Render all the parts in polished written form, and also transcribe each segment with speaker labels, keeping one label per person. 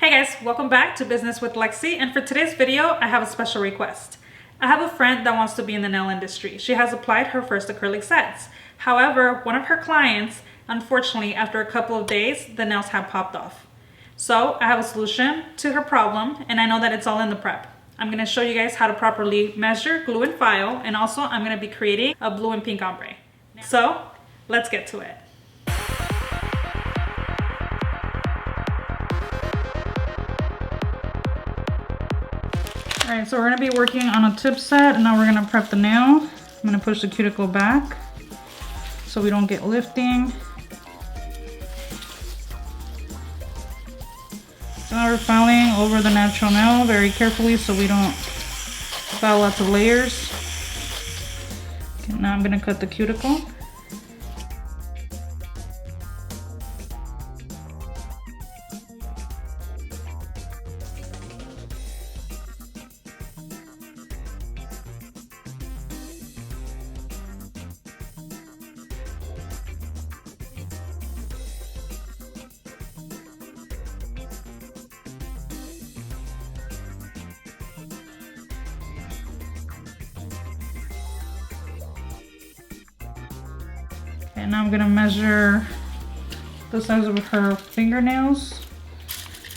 Speaker 1: Hey guys, welcome back to Business with Lexy, and for today's video I have a special request. I have a friend that wants to be in the nail industry. She has applied her first acrylic sets. However, one of her clients, unfortunately, after a couple of days, the nails have popped off. So I have a solution to her problem, and I know that it's all in the prep. I'm going to show you guys how to properly measure, glue, and file, and also I'm going to be creating a blue and pink ombre. So let's get to it. Alright, so we're going to be working on a tip set, and now we're going to prep the nail. I'm going to push the cuticle back so we don't get lifting. So now we're filing over the natural nail very carefully so we don't file lots of layers. Okay, now I'm going to cut the cuticle. And now I'm going to measure the size of her fingernails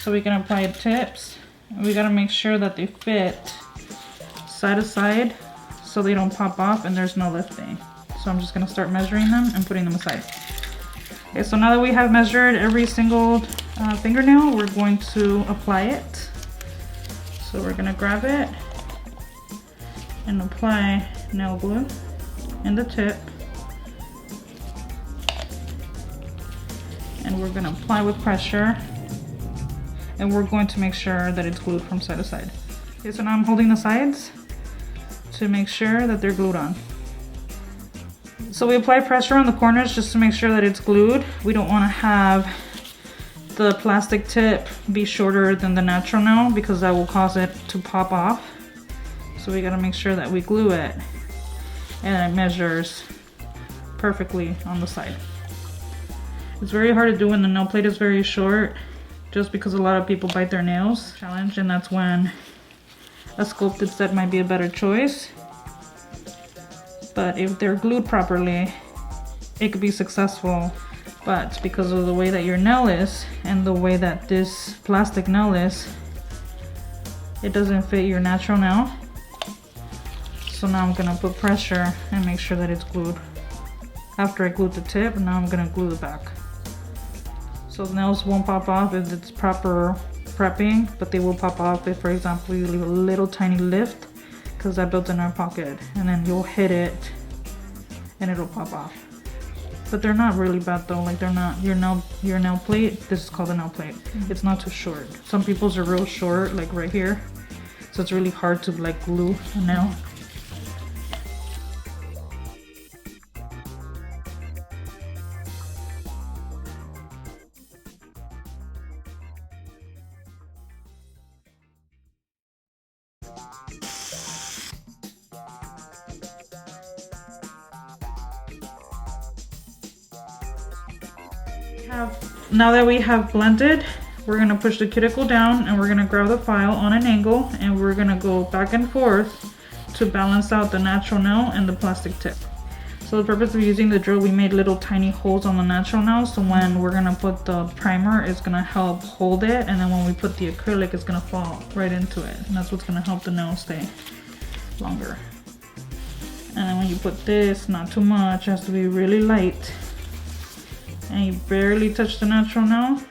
Speaker 1: so we can apply tips. And we got to make sure that they fit side to side so they don't pop off and there's no lifting. So I'm just going to start measuring them and putting them aside. Okay, so now that we have measured every single fingernail, we're going to apply it. So we're going to grab it and apply nail glue in the tip. And we're going to apply with pressure, and we're going to make sure that it's glued from side to side. Okay, so now I'm holding the sides to make sure that they're glued on. So we apply pressure on the corners just to make sure that it's glued. We don't want to have the plastic tip be shorter than the natural nail because that will cause it to pop off. So we got to make sure that we glue it and it measures perfectly on the side. It's very hard to do when the nail plate is very short, just because a lot of people bite their nails. Challenge, and that's when a sculpted set might be a better choice. But if they're glued properly, it could be successful. But because of the way that your nail is and the way that this plastic nail is, it doesn't fit your natural nail. So now I'm gonna put pressure and make sure that it's glued. After I glued the tip, now I'm gonna glue the back. So the nails won't pop off if it's proper prepping, but they will pop off if, for example, you leave a little tiny lift, because that builds in our pocket, and then you'll hit it and it'll pop off. But they're not really bad though, like they're not your nail plate. This is called a nail plate. It's not too short. Some people's are real short, like right here, so it's really hard to like glue a nail. Now that we have blended, we're going to push the cuticle down and we're going to grab the file on an angle, and we're going to go back and forth to balance out the natural nail and the plastic tip. So the purpose of using the drill, we made little tiny holes on the natural nail, so when we're going to put the primer, it's going to help hold it, and then when we put the acrylic, it's going to fall right into it, and that's what's going to help the nail stay longer. And then when you put this, not too much, it has to be really light. And you barely touch the natural nail.